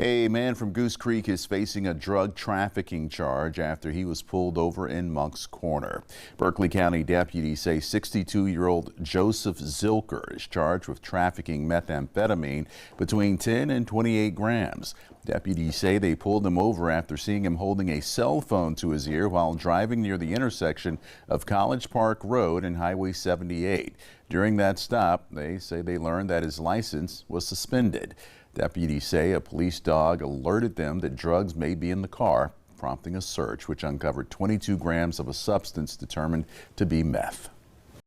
A man from Goose Creek is facing a drug trafficking charge after he was pulled over in Monk's Corner. Berkeley County deputies say 62-year-old Joseph Zilker is charged with trafficking methamphetamine between 10 and 28 grams. Deputies say they pulled him over after seeing him holding a cell phone to his ear while driving near the intersection of College Park Road and Highway 78. During that stop, they say they learned that his license was suspended. Deputies say a police dog alerted them that drugs may be in the car, prompting a search which uncovered 22 grams of a substance determined to be meth.